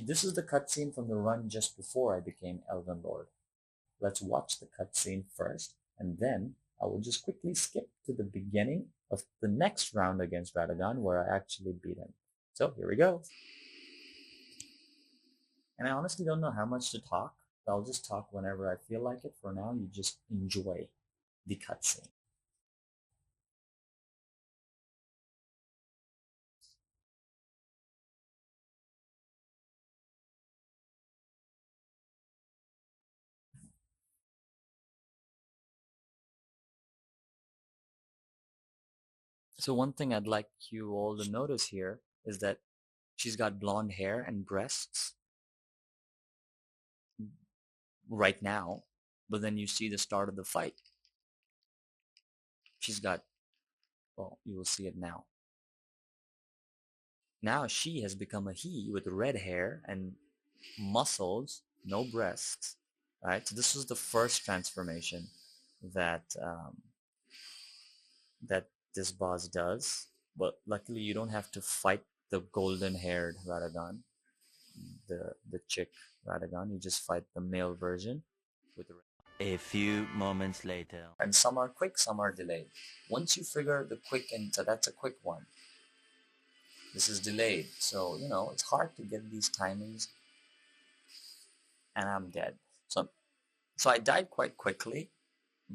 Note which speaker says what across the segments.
Speaker 1: This is the cutscene from the run just before I became Elden Lord. Let's watch the cutscene first, and then I will just quickly skip to the beginning of the next round against Radagon where I actually beat him. So here we go. And I honestly don't know how much to talk. I'll just talk whenever I feel like it. For now, you just enjoy the cutscene. So one thing I'd like you all to notice here is that she's got blonde hair and breasts right now, but then you see the start of the fight. She's got, well, you will see it now. Now she has become a he with red hair and muscles, no breasts, right? So this was the first transformation that that this boss does. But luckily, you don't have to fight the golden-haired Radagon, the chick Radagon. You just fight the male version with the.
Speaker 2: A few moments later.
Speaker 1: And some are quick, some are delayed. Once you figure the quick, and so that's a quick one. This is delayed, so you know it's hard to get these timings. And I'm dead. So I died quite quickly,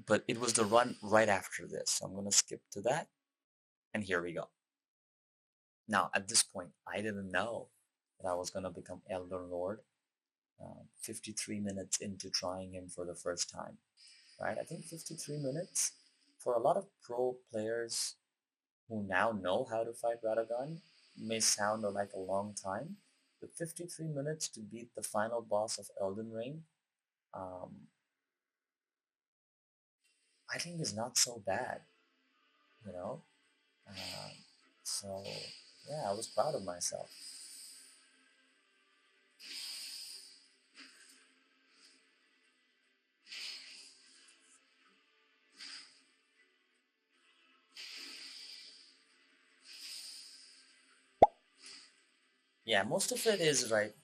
Speaker 1: but it was the run right after this. So I'm gonna skip to that, and here we go. Now at this point, I didn't know that I was gonna become Elden Lord. 53 minutes into trying him for the first time, right? I think 53 minutes for a lot of pro players who now know how to fight Radagon may sound like a long time, but 53 minutes to beat the final boss of Elden Ring, I think is not so bad, you know? Um, so, yeah, I was proud of myself. Yeah, most of it is right.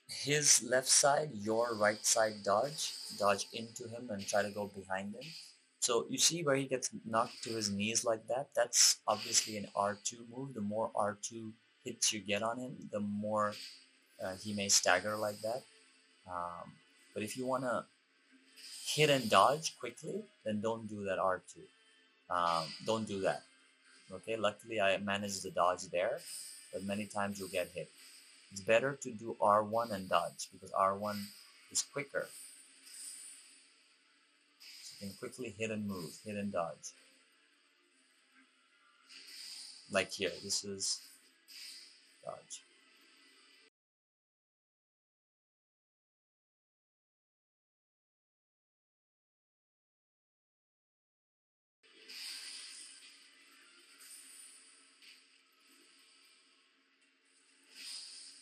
Speaker 1: His left side, your right side dodge into him and try to go behind him. So you see where he gets knocked to his knees like that? That's obviously an R2 move. The more R2 hits you get on him, the more he may stagger like that. But if you want to hit and dodge quickly, then don't do that R2. Don't do that. Okay, luckily I managed the dodge there, but many times you'll get hit. It's better to do R1 and dodge because R1 is quicker. So you can quickly hit and move, hit and dodge. Like here, this is dodge.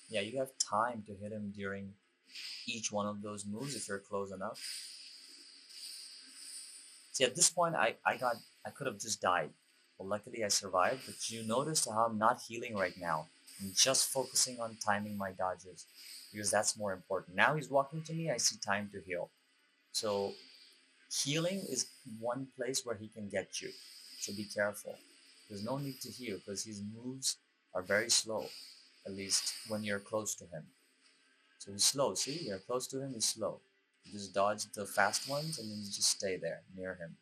Speaker 1: Yeah, you have time to hit him during each one of those moves if you're close enough. See, at this point, I could have just died. Well, luckily I survived, but you notice how I'm not healing right now. I'm just focusing on timing my dodges because that's more important. Now he's walking to me, I see time to heal. So healing is one place where he can get you. So be careful. There's no need to heal because his moves are very slow, at least when you're close to him. So he's slow. See, you're close to him, he's slow. You just dodge the fast ones and then you just stay there near him.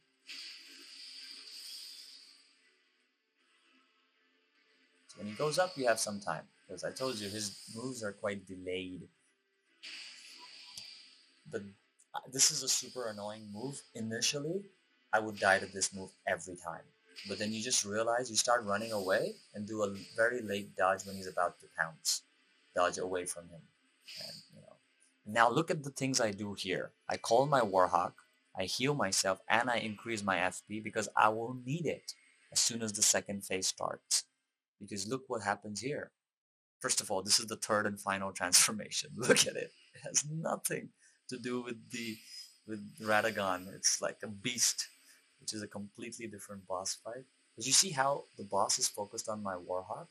Speaker 1: So when he goes up, you have some time because I told you his moves are quite delayed. But this is a super annoying move. Initially, I would die to this move every time. But then you just realize you start running away and do a very late dodge when he's about to pounce. Dodge away from him. And, you know. Now look at the things I do here. I call my Warhawk, I heal myself, and I increase my FP because I will need it as soon as the second phase starts. Because look what happens here. First of all, this is the third and final transformation. Look at it. It has nothing to do with Radagon. It's like a beast, which is a completely different boss fight. Did you see how the boss is focused on my Warhawk?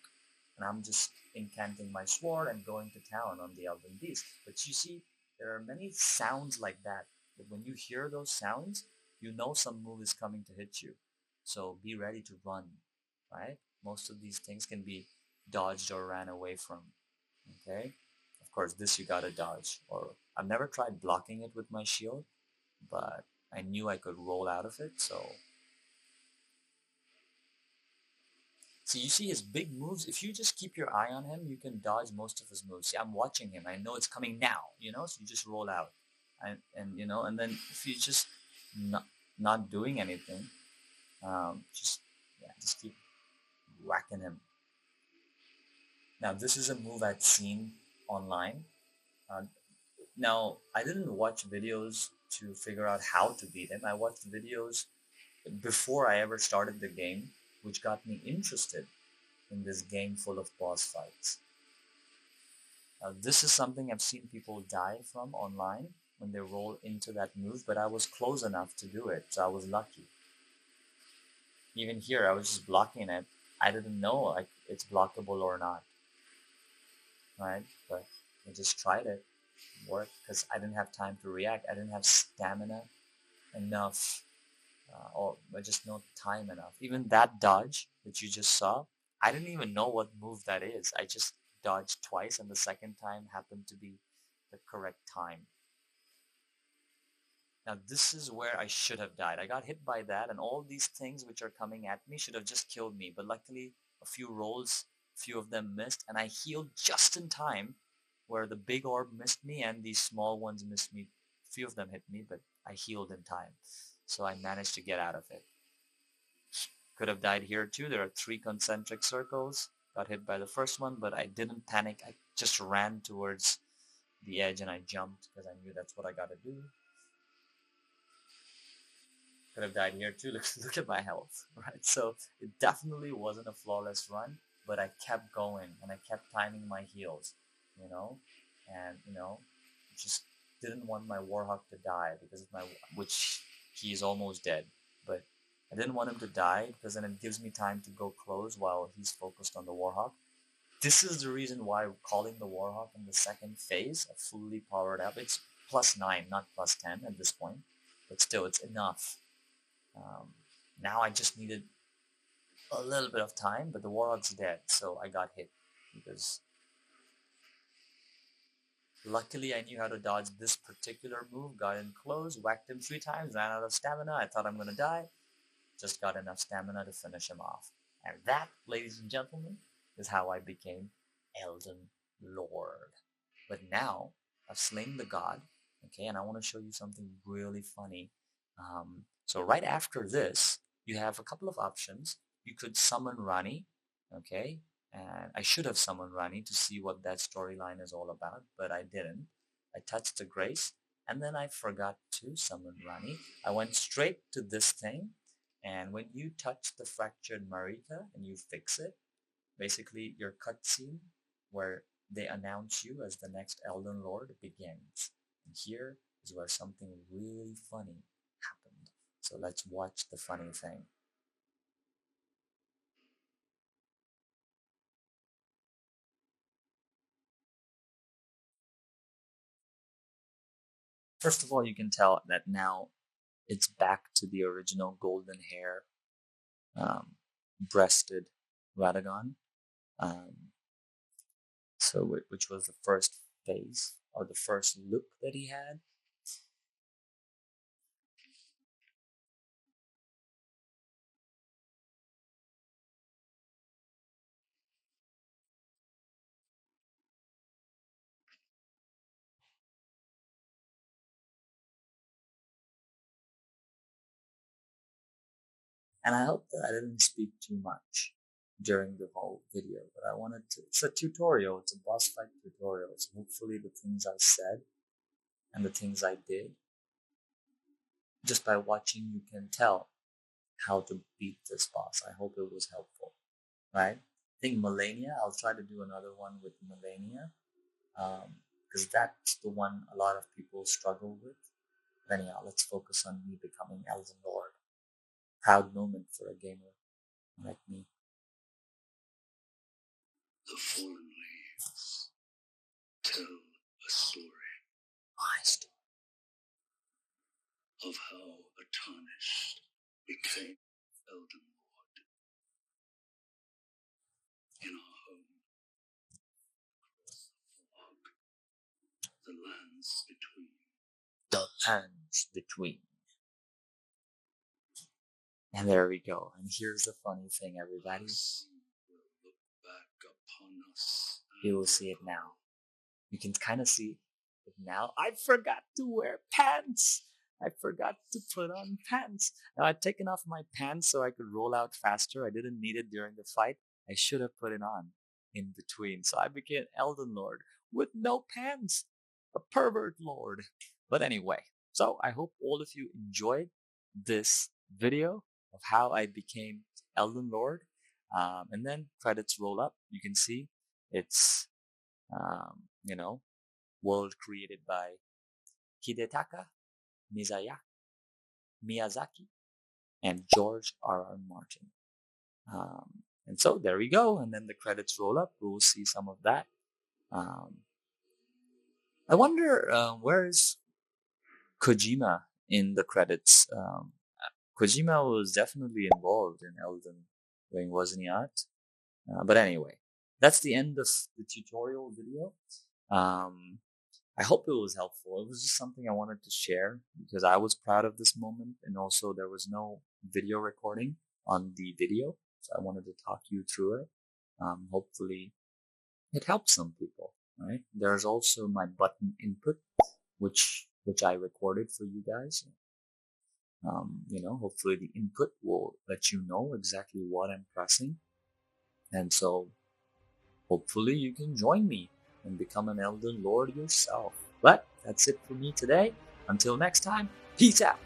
Speaker 1: and I'm just incanting my sword and going to town on the Elden Beast. But you see, there are many sounds like that. But when you hear those sounds, you know some move is coming to hit you. So be ready to run, right? Most of these things can be dodged or ran away from, okay? Of course, this you gotta dodge. Or I've never tried blocking it with my shield, but I knew I could roll out of it, so see, you see his big moves. If you just keep your eye on him, you can dodge most of his moves. See, I'm watching him. I know it's coming now, so you just roll out. And then if you just not doing anything, just keep whacking him. Now, this is a move I'd seen online. Uh, Now, I didn't watch videos to figure out how to beat him. I watched videos before I ever started the game, which got me interested in this game full of boss fights. This is something I've seen people die from online when they roll into that move, but I was close enough to do it, so I was lucky. Even here, I was just blocking it. I didn't know like it's blockable or not, right? But I just tried it. It worked because I didn't have time to react. I didn't have stamina enough, or just no time enough. Even that dodge that you just saw, I didn't even know what move that is. I just dodged twice, and the second time happened to be the correct time. Now this is where I should have died. I got hit by that, and all these things which are coming at me should have just killed me. But luckily, a few rolls, a few of them missed, and I healed just in time where the big orb missed me and these small ones missed me. A few of them hit me, but I healed in time. So I managed to get out of it. Could have died here too. There are 3 concentric circles. Got hit by the first one, but I didn't panic. I just ran towards the edge and I jumped because I knew that's what I gotta do. Could have died here too. Look at my health, right? So it definitely wasn't a flawless run, but I kept going and I kept timing my heals, you know, and just didn't want my Warhawk to die because of which he's almost dead, but I didn't want him to die because then it gives me time to go close while he's focused on the Warhawk. This is the reason why calling the Warhawk in the second phase, a fully powered up, it's +9, not +10 at this point, but still it's enough. Now I just needed a little bit of time, but the Warhawk's dead, so I got hit because luckily I knew how to dodge this particular move, got in close, whacked him 3 times, ran out of stamina. I thought I'm gonna die, just got enough stamina to finish him off. And that, ladies and gentlemen, is how I became Elden Lord. But now I've slain the god, okay, and I want to show you something really funny. So right after this, you have a couple of options. You could summon Rani, okay, and I should have summoned Rani to see what that storyline is all about, but I didn't. I touched the grace, and then I forgot to summon Rani. I went straight to this thing, and when you touch the fractured Marika and you fix it, basically your cutscene where they announce you as the next Elden Lord begins. And here is where something really funny happened. So let's watch the funny thing. First of all, you can tell that now it's back to the original golden hair, breasted Radagon. So which was the first phase or the first look that he had. And I hope that I didn't speak too much during the whole video, but I wanted to, it's a tutorial, it's a boss fight tutorial, so hopefully the things I said and the things I did, just by watching you can tell how to beat this boss. I hope it was helpful, right? I think Melania, I'll try to do another one with Melania, because that's the one a lot of people struggle with. But anyhow, let's focus on me becoming Elden Lord. Proud moment for a gamer like me. The fallen leaves tell a story. My story. Of how a tarnished became Elden Lord. In our home, across the fog, the lands between. The lands between. And there we go. And here's the funny thing, everybody. Look back upon us. You will see it now. You can kind of see it now. I forgot to wear pants. I forgot to put on pants. Now I'd taken off my pants so I could roll out faster. I didn't need it during the fight. I should have put it on in between. So I became Elden Lord with no pants. A pervert lord. But anyway, so I hope all of you enjoyed this video of how I became Elden Lord. And then credits roll up. You can see it's, world created by Hidetaka, Miyazaki, and George R.R. Martin. And so there we go. And then the credits roll up. We'll see some of that. I wonder where is Kojima in the credits. Kojima was definitely involved in Elden Ring, wasn't he, Art? But anyway, that's the end of the tutorial video. I hope it was helpful. It was just something I wanted to share because I was proud of this moment, and also there was no video recording on the video, so I wanted to talk you through it. Hopefully it helps some people, right? There's also my button input, which I recorded for you guys. Hopefully the input will let you know exactly what I'm pressing. And so hopefully you can join me and become an Elden Lord yourself. But that's it for me today. Until next time, peace out.